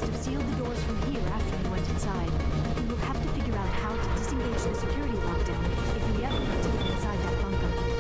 must have sealed the doors from here after he went inside. We will have to figure out how to disengage the security lockdown if we ever need to get inside that bunker.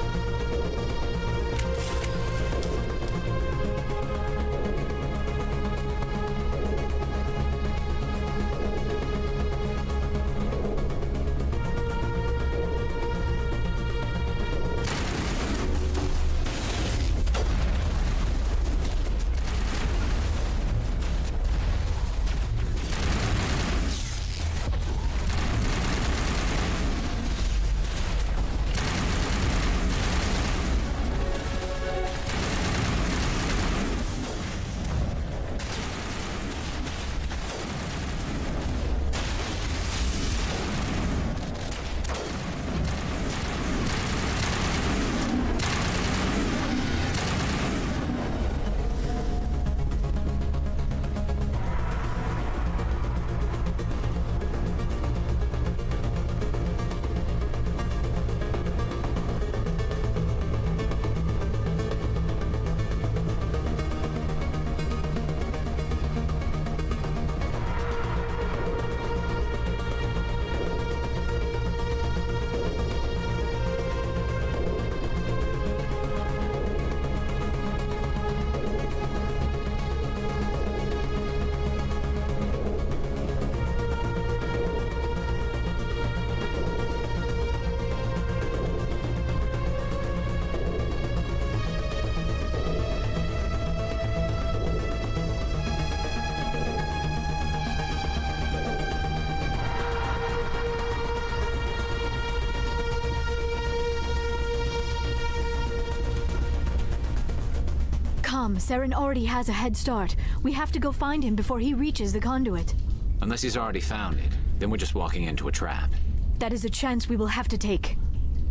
Saren already has a head start. We have to go find him before he reaches the conduit. Unless he's already found it, then we're just walking into a trap. That is a chance we will have to take.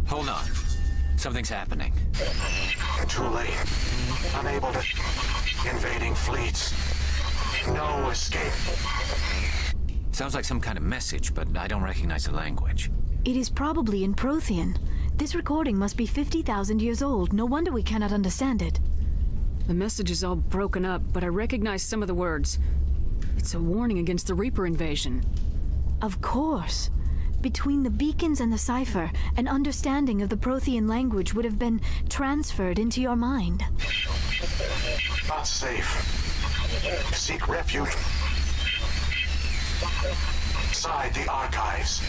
Hold on. Something's happening. Too late. Unable to... Invading fleets. No escape. Sounds like some kind of message, but I don't recognize the language. It is probably in Prothean. This recording must be 50,000 years old. No wonder we cannot understand it. The message is all broken up, but I recognize some of the words. It's a warning against the Reaper invasion. Of course. Between the beacons and the cipher, an understanding of the Prothean language would have been transferred into your mind. Not safe. Seek refuge. Inside the archives.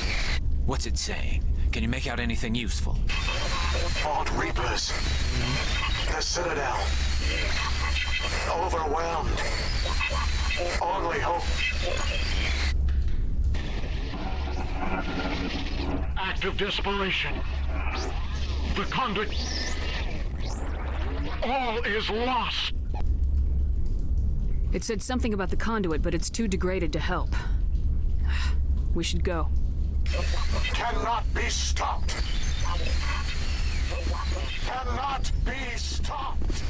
What's it saying? Can you make out anything useful? Fought Reapers. The Citadel. Overwhelmed. Only hope. Act of desperation. The conduit. All is lost. It said something about the conduit, but it's too degraded to help. We should go. Cannot be stopped. Cannot be stopped.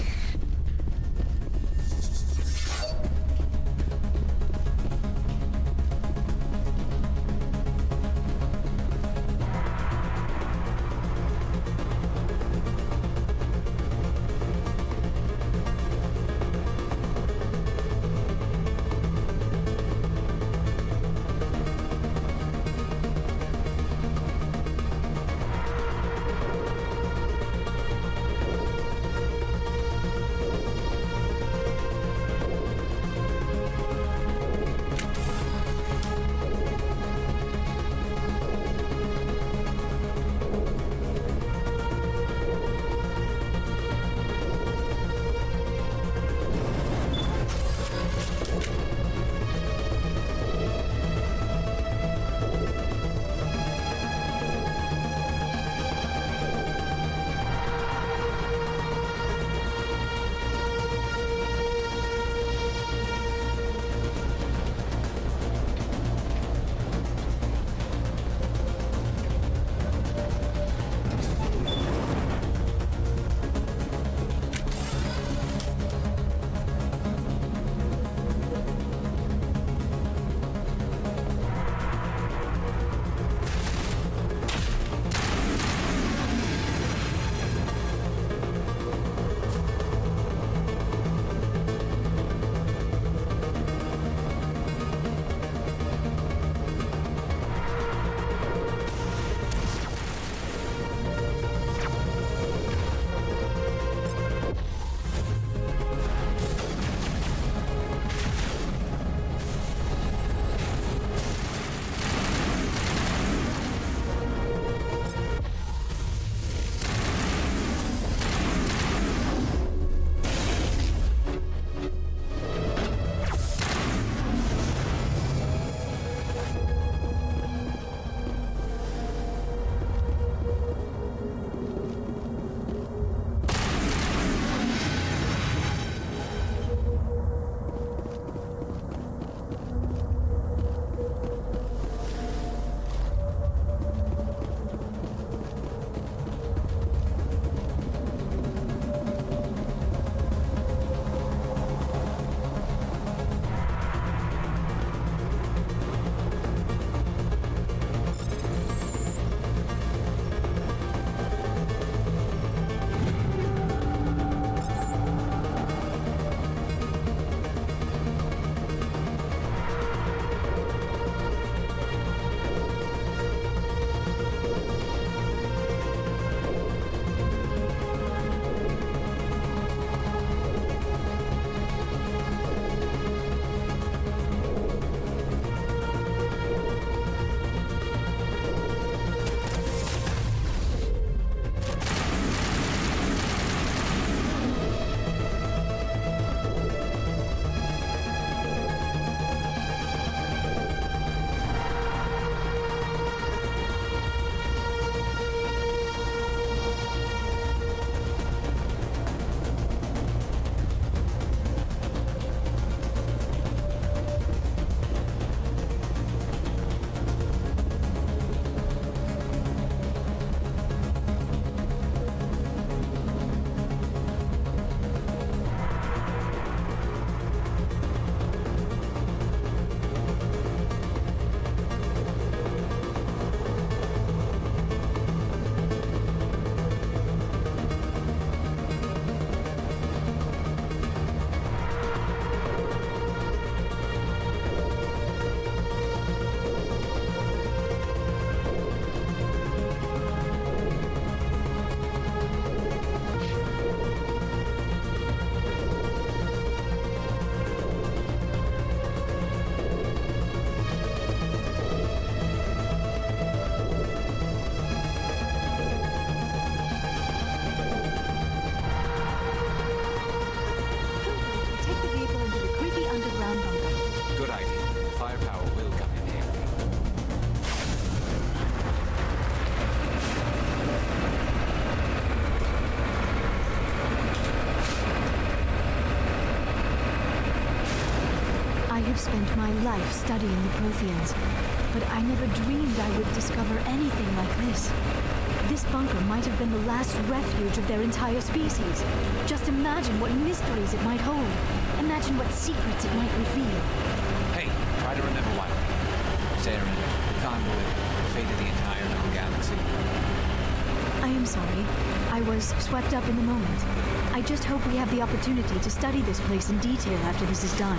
spent my life studying the Protheans, but I never dreamed I would discover anything like this. This bunker might have been the last refuge of their entire species. Just imagine what mysteries it might hold. Imagine what secrets it might reveal. Hey, try to remember why we're here. Saren, the conduit, the fate of the entire known galaxy. I am sorry. I was swept up in the moment. I just hope we have the opportunity to study this place in detail after this is done.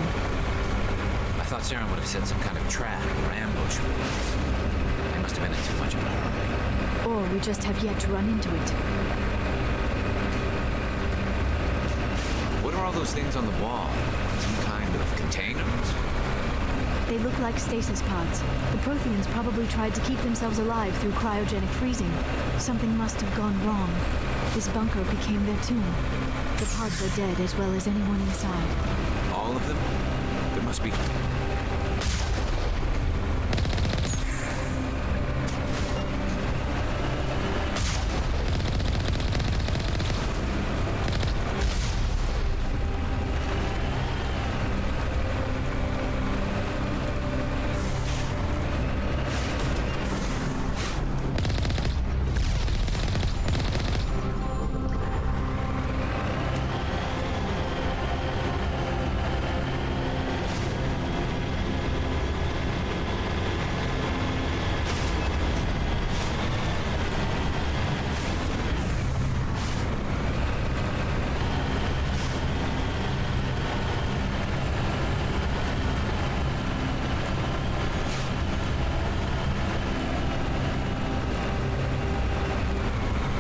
I thought Saren would have set some kind of trap or ambush for us. They must have been in too much of a hurry. Or we just have yet to run into it. What are all those things on the wall? Some kind of containers? They look like stasis pods. The Protheans probably tried to keep themselves alive through cryogenic freezing. Something must have gone wrong. This bunker became their tomb. The pods are dead as well as anyone inside. All of them? There must be...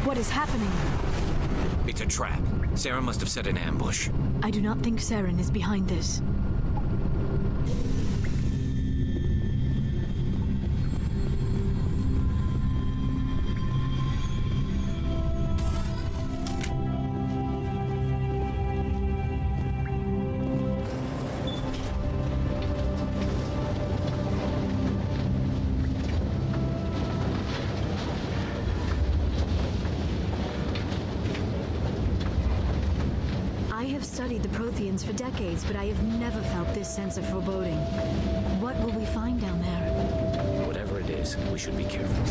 What is happening? It's a trap. Saren must have set an ambush. I do not think Saren is behind this. I have studied the Protheans for decades, but I have never felt this sense of foreboding. What will we find down there? Whatever it is, we should be careful.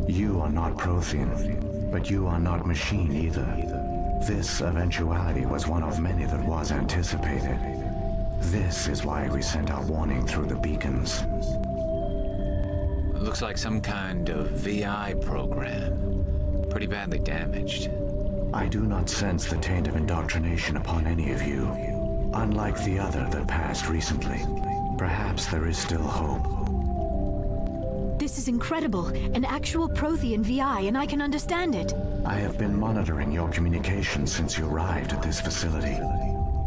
You are not Prothean, but you are not machine either. This eventuality was one of many that was anticipated. This is why we sent our warning through the beacons. It looks like some kind of VI program. Pretty badly damaged. I do not sense the taint of indoctrination upon any of you. Unlike the other that passed recently, perhaps there is still hope. This is incredible. An actual Prothean VI, and I can understand it. I have been monitoring your communications since you arrived at this facility.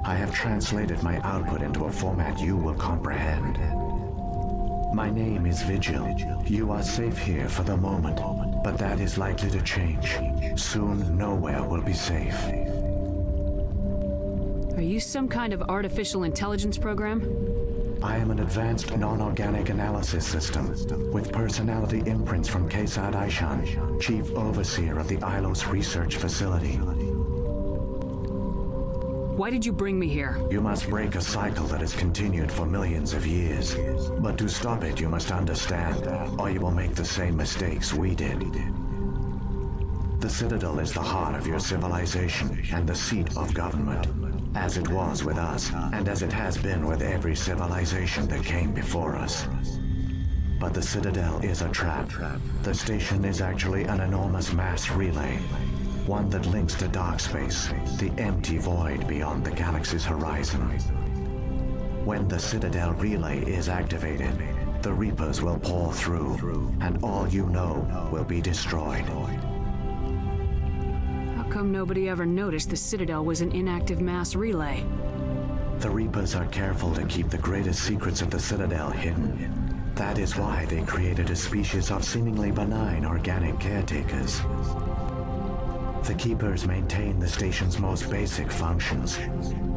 I have translated my output into a format you will comprehend. My name is Vigil. You are safe here for the moment, but that is likely to change. Soon, nowhere will be safe. Are you some kind of artificial intelligence program? I am an advanced non-organic analysis system with personality imprints from Kesad Aishan, Chief Overseer of the Ilos Research Facility. Why did you bring me here? You must break a cycle that has continued for millions of years. But to stop it, you must understand, or you will make the same mistakes we did. The Citadel is the heart of your civilization and the seat of government, as it was with us, and as it has been with every civilization that came before us. But the Citadel is a trap. The station is actually an enormous mass relay. One that links to dark space, the empty void beyond the galaxy's horizon. When the Citadel relay is activated, the Reapers will pour through, and all you know will be destroyed. How come nobody ever noticed the Citadel was an inactive mass relay? The Reapers are careful to keep the greatest secrets of the Citadel hidden. That is why they created a species of seemingly benign organic caretakers. The Keepers maintain the station's most basic functions.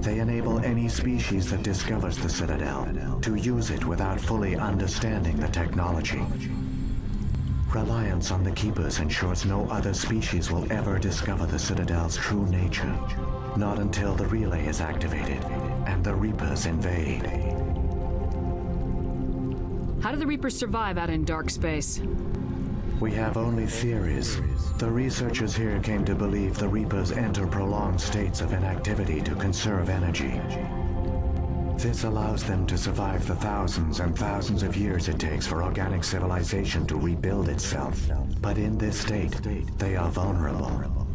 They enable any species that discovers the Citadel to use it without fully understanding the technology. Reliance on the Keepers ensures no other species will ever discover the Citadel's true nature. Not until the relay is activated and the Reapers invade. How do the Reapers survive out in dark space? We have only theories. The researchers here came to believe the Reapers enter prolonged states of inactivity to conserve energy. This allows them to survive the thousands and thousands of years it takes for organic civilization to rebuild itself. But in this state, they are vulnerable.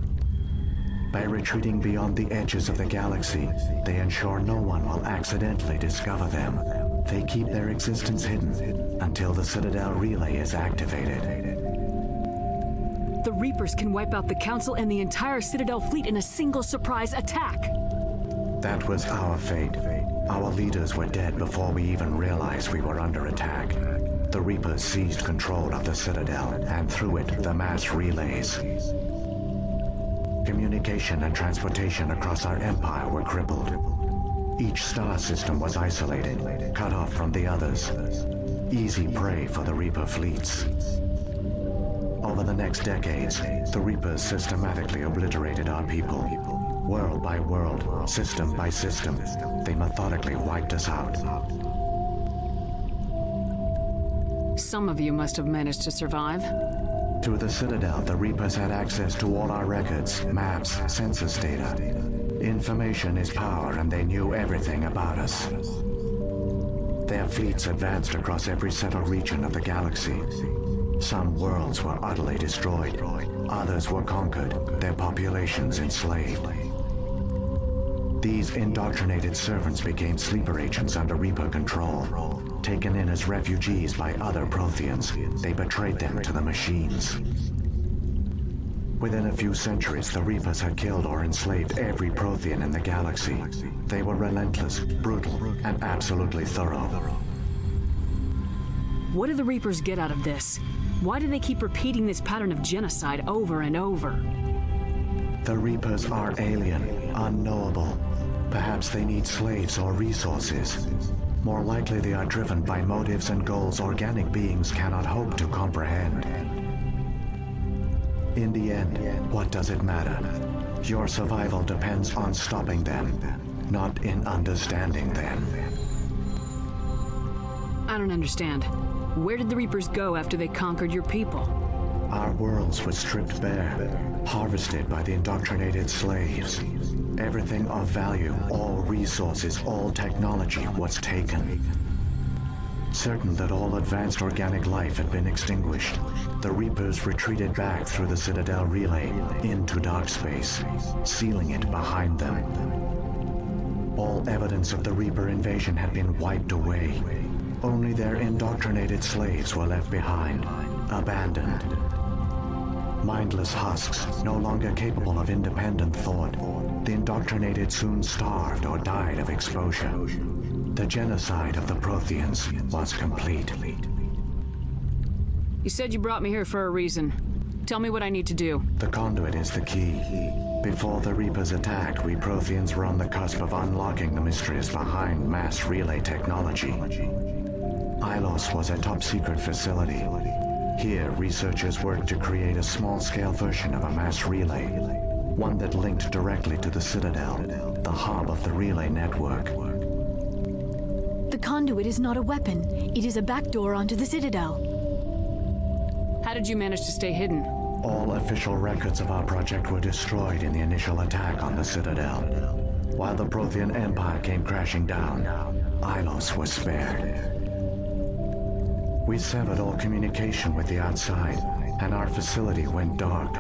By retreating beyond the edges of the galaxy, they ensure no one will accidentally discover them. They keep their existence hidden until the Citadel relay is activated. The Reapers can wipe out the Council and the entire Citadel fleet in a single surprise attack. That was our fate. Our leaders were dead before we even realized we were under attack. The Reapers seized control of the Citadel, and through it, the mass relays. Communication and transportation across our empire were crippled. Each star system was isolated, cut off from the others. Easy prey for the Reaper fleets. Over the next decades, the Reapers systematically obliterated our people. World by world, system by system, they methodically wiped us out. Some of you must have managed to survive. Through the Citadel, the Reapers had access to all our records, maps, census data. Information is power, and they knew everything about us. Their fleets advanced across every settled region of the galaxy. Some worlds were utterly destroyed. Others were conquered, their populations enslaved. These indoctrinated servants became sleeper agents under Reaper control. Taken in as refugees by other Protheans, they betrayed them to the machines. Within a few centuries, the Reapers had killed or enslaved every Prothean in the galaxy. They were relentless, brutal, and absolutely thorough. What do the Reapers get out of this? Why do they keep repeating this pattern of genocide over and over? The Reapers are alien, unknowable. Perhaps they need slaves or resources. More likely they are driven by motives and goals organic beings cannot hope to comprehend. In the end, what does it matter? Your survival depends on stopping them, not in understanding them. I don't understand. Where did the Reapers go after they conquered your people? Our worlds were stripped bare, harvested by the indoctrinated slaves. Everything of value, all resources, all technology was taken. Certain that all advanced organic life had been extinguished, the Reapers retreated back through the Citadel relay into dark space, sealing it behind them. All evidence of the Reaper invasion had been wiped away. Only their indoctrinated slaves were left behind, abandoned. Mindless husks, no longer capable of independent thought. The indoctrinated soon starved or died of exposure. The genocide of the Protheans was complete. You said you brought me here for a reason. Tell me what I need to do. The conduit is the key. Before the Reapers attacked, we Protheans were on the cusp of unlocking the mysteries behind mass relay technology. Ilos was a top-secret facility. Here, researchers worked to create a small-scale version of a mass relay, one that linked directly to the Citadel, the hub of the relay network. The conduit is not a weapon. It is a backdoor onto the Citadel. How did you manage to stay hidden? All official records of our project were destroyed in the initial attack on the Citadel. While the Prothean Empire came crashing down, Ilos was spared. We severed all communication with the outside, and our facility went dark.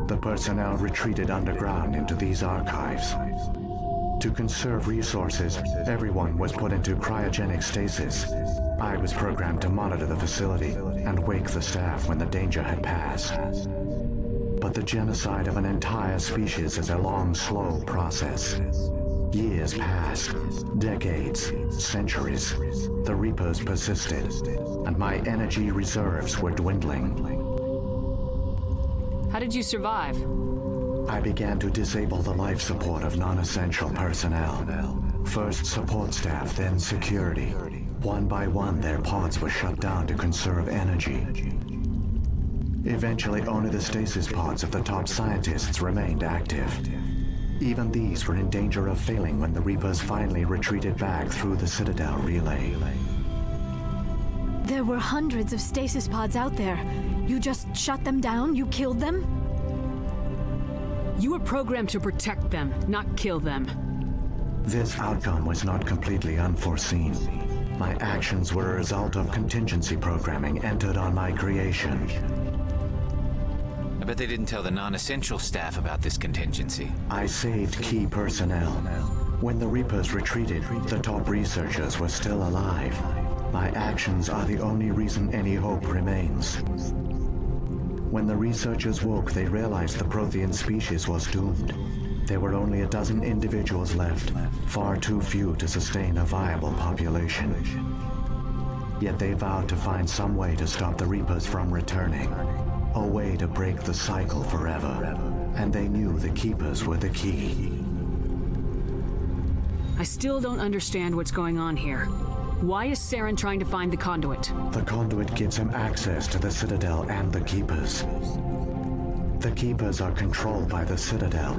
The personnel retreated underground into these archives. To conserve resources, everyone was put into cryogenic stasis. I was programmed to monitor the facility and wake the staff when the danger had passed. But the genocide of an entire species is a long, slow process. Years passed, decades, centuries. The Reapers persisted, and my energy reserves were dwindling. How did you survive? I began to disable the life support of non-essential personnel. First support staff, then security. One by one, their pods were shut down to conserve energy. Eventually, only the stasis pods of the top scientists remained active. Even these were in danger of failing when the Reapers finally retreated back through the Citadel relay. There were hundreds of stasis pods out there. You just shut them down? You killed them? You were programmed to protect them, not kill them. This outcome was not completely unforeseen. My actions were a result of contingency programming entered on my creation. I bet they didn't tell the non-essential staff about this contingency. I saved key personnel. When the Reapers retreated, the top researchers were still alive. My actions are the only reason any hope remains. When the researchers woke, they realized the Prothean species was doomed. There were only a dozen individuals left, far too few to sustain a viable population. Yet they vowed to find some way to stop the Reapers from returning, a way to break the cycle forever. And they knew the Keepers were the key. I still don't understand what's going on here. Why is Saren trying to find the conduit? The conduit gives him access to the Citadel and the Keepers. The Keepers are controlled by the Citadel.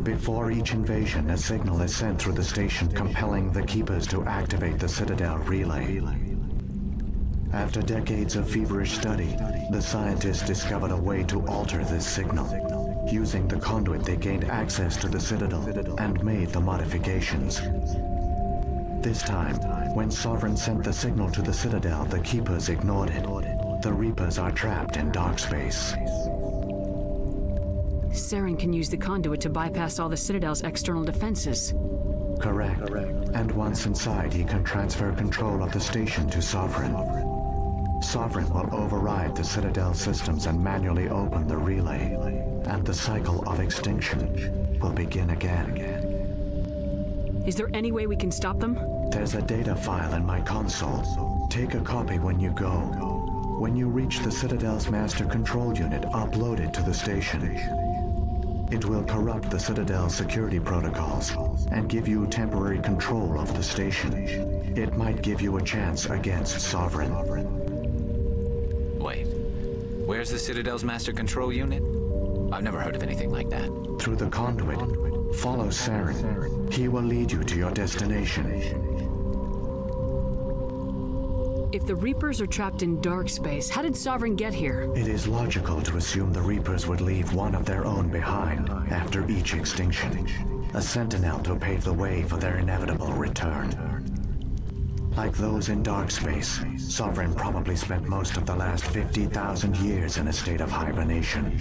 Before each invasion, a signal is sent through the station compelling the Keepers to activate the Citadel relay. After decades of feverish study, the scientists discovered a way to alter this signal. Using the conduit, they gained access to the Citadel and made the modifications. This time, when Sovereign sent the signal to the Citadel, the Keepers ignored it. The Reapers are trapped in dark space. Saren can use the conduit to bypass all the Citadel's external defenses. Correct. And once inside, he can transfer control of the station to Sovereign. Sovereign will override the Citadel systems and manually open the relay, and the cycle of extinction will begin again. Is there any way we can stop them? There's a data file in my console. Take a copy when you go. When you reach the Citadel's master control unit, upload it to the station. It will corrupt the Citadel's security protocols and give you temporary control of the station. It might give you a chance against Sovereign. Wait, where's the Citadel's master control unit? I've never heard of anything like that. Through the conduit, follow Saren. He will lead you to your destination. If the Reapers are trapped in dark space, how did Sovereign get here? It is logical to assume the Reapers would leave one of their own behind after each extinction. A sentinel to pave the way for their inevitable return. Like those in dark space, Sovereign probably spent most of the last 50,000 years in a state of hibernation.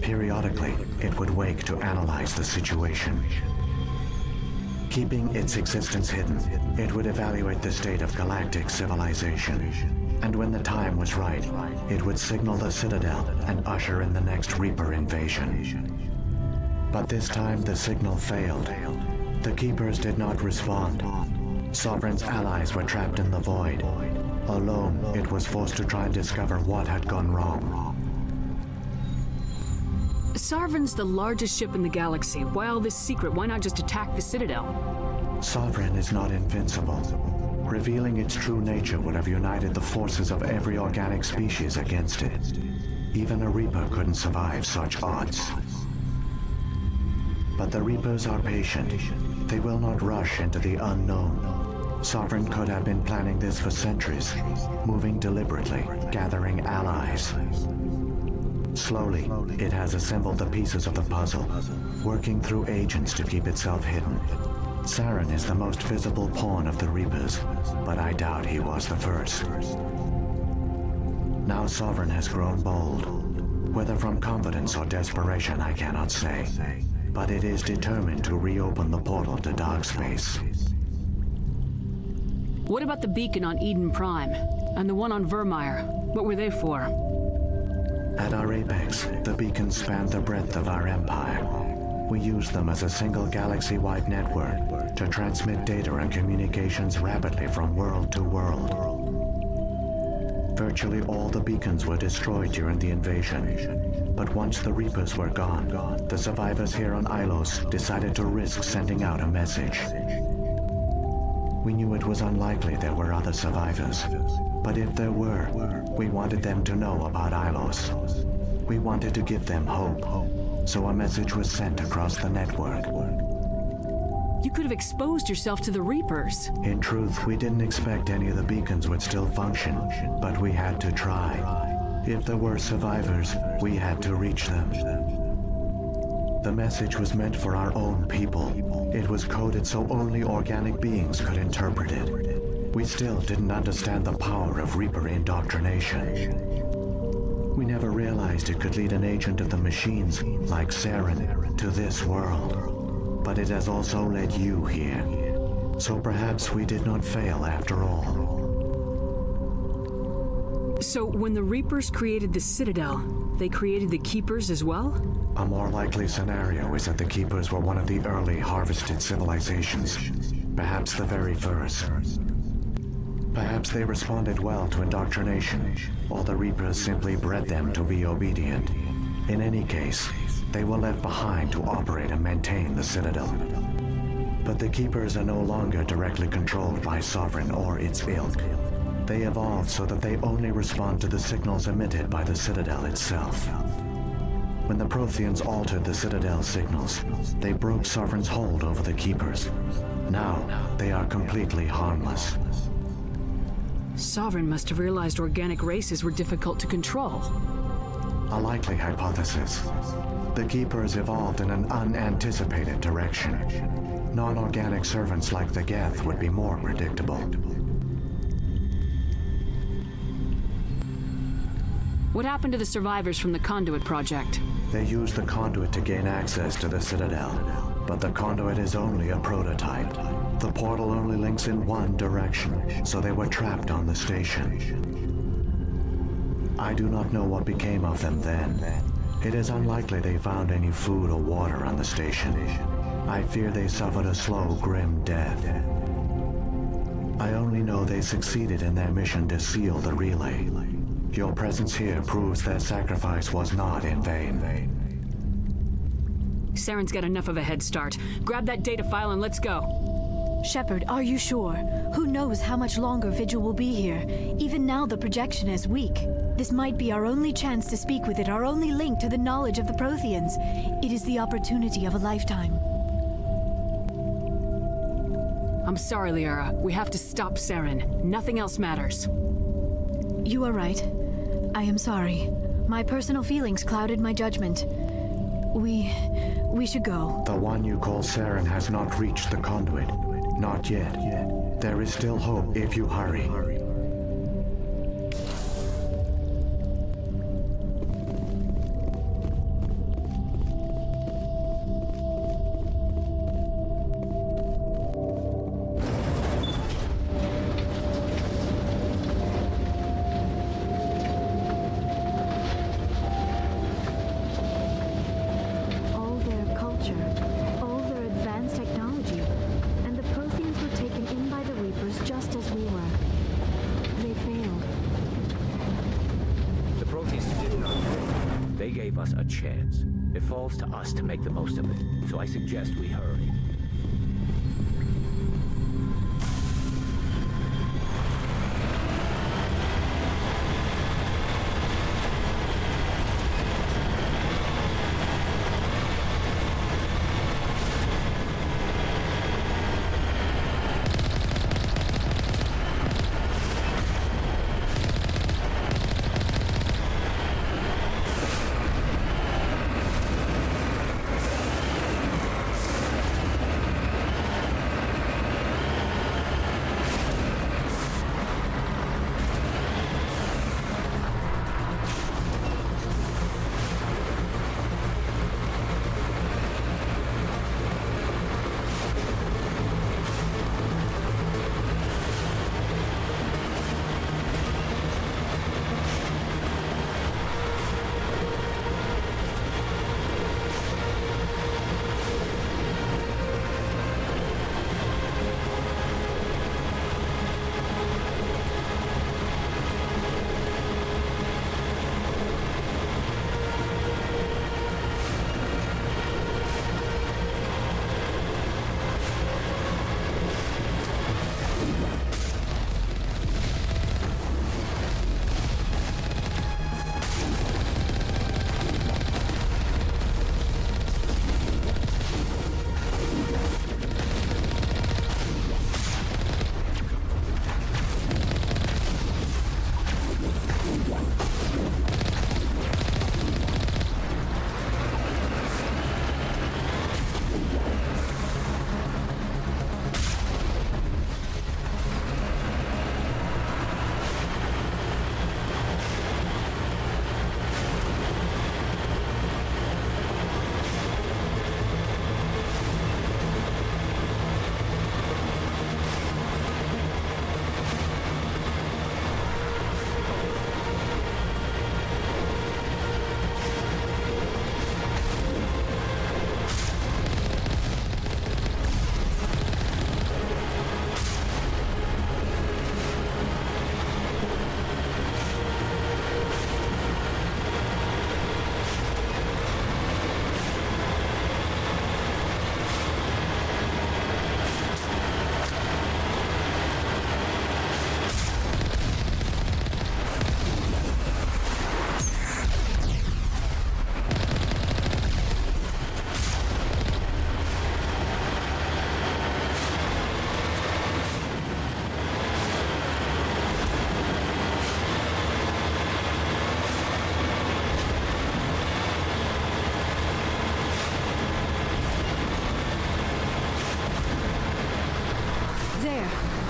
Periodically, it would wake to analyze the situation. Keeping its existence hidden, it would evaluate the state of galactic civilization. And when the time was right, it would signal the Citadel and usher in the next Reaper invasion. But this time the signal failed. The Keepers did not respond. Sovereign's allies were trapped in the void. Alone, it was forced to try and discover what had gone wrong. Sovereign's the largest ship in the galaxy. Why all this secret? Why not just attack the Citadel? Sovereign is not invincible. Revealing its true nature would have united the forces of every organic species against it. Even a Reaper couldn't survive such odds. But the Reapers are patient. They will not rush into the unknown. Sovereign could have been planning this for centuries, moving deliberately, gathering allies. Slowly, it has assembled the pieces of the puzzle, working through agents to keep itself hidden. Saren is the most visible pawn of the Reapers, but I doubt he was the first. Now Sovereign has grown bold. Whether from confidence or desperation, I cannot say. But it is determined to reopen the portal to dark space. What about the beacon on Eden Prime? And the one on Vermeer? What were they for? At our apex, the beacons span the breadth of our empire. We use them as a single galaxy-wide network to transmit data and communications rapidly from world to world. Virtually all the beacons were destroyed during the invasion. But once the Reapers were gone, the survivors here on Ilos decided to risk sending out a message. We knew it was unlikely there were other survivors, but if there were, we wanted them to know about Ilos. We wanted to give them hope, so a message was sent across the network. You could have exposed yourself to the Reapers. In truth, we didn't expect any of the beacons would still function, but we had to try. If there were survivors, we had to reach them. The message was meant for our own people. It was coded so only organic beings could interpret it. We still didn't understand the power of Reaper indoctrination. We never realized it could lead an agent of the machines, like Saren, to this world. But it has also led you here. So perhaps we did not fail after all. So when the Reapers created the Citadel, they created the Keepers as well? A more likely scenario is that the Keepers were one of the early harvested civilizations. Perhaps the very first. Perhaps they responded well to indoctrination, or the Reapers simply bred them to be obedient. In any case, they were left behind to operate and maintain the Citadel. But the Keepers are no longer directly controlled by Sovereign or its ilk. They evolved so that they only respond to the signals emitted by the Citadel itself. When the Protheans altered the Citadel's signals, they broke Sovereign's hold over the Keepers. Now, they are completely harmless. Sovereign must have realized organic races were difficult to control. A likely hypothesis. The Keepers evolved in an unanticipated direction. Non-organic servants like the Geth would be more predictable. What happened to the survivors from the Conduit project? They used the conduit to gain access to the Citadel, but the conduit is only a prototype. The portal only links in one direction, so they were trapped on the station. I do not know what became of them then. It is unlikely they found any food or water on the station. I fear they suffered a slow, grim death. I only know they succeeded in their mission to seal the relay. Your presence here proves their sacrifice was not in vain. Saren's got enough of a head start. Grab that data file and let's go. Shepard, are you sure? Who knows how much longer Vigil will be here? Even now the projection is weak. This might be our only chance to speak with it, our only link to the knowledge of the Protheans. It is the opportunity of a lifetime. I'm sorry, Liara. We have to stop Saren. Nothing else matters. You are right. I am sorry. My personal feelings clouded my judgment. We should go. The one you call Saren has not reached the conduit. Not yet. There is still hope if you hurry. A chance. It falls to us to make the most of it, so I suggest we hurry.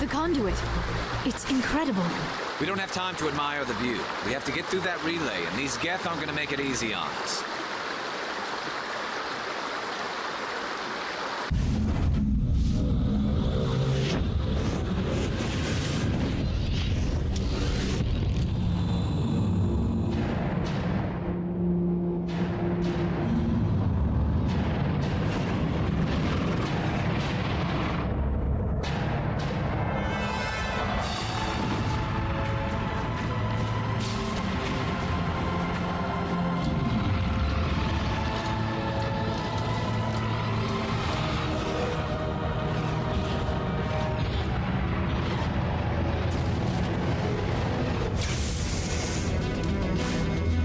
the conduit. It's incredible. We don't have time to admire the view. We have to get through that relay, and these Geth aren't gonna make it easy on us.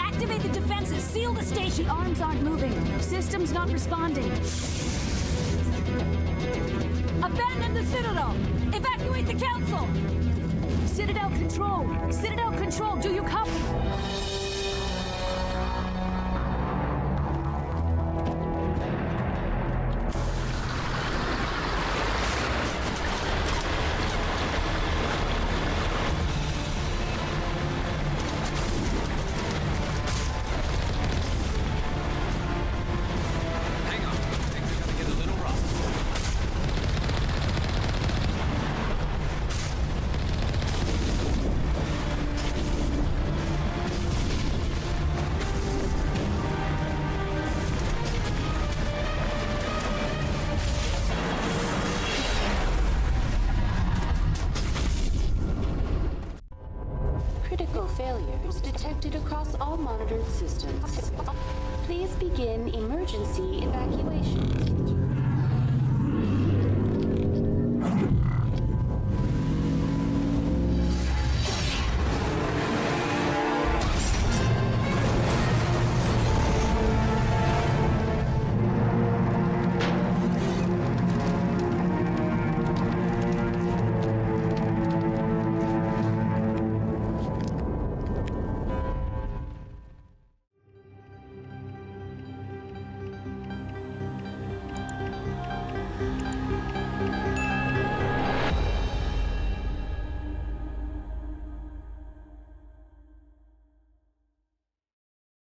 Activate the defenses! Seal the station! The arms aren't moving. Systems not responding. Abandon the Citadel! Evacuate the Council! Citadel Control! Citadel Control, do you copy? Hang on. Things are gonna get a little rough. Critical failures detected across all monitored systems. Please begin emergency evacuation.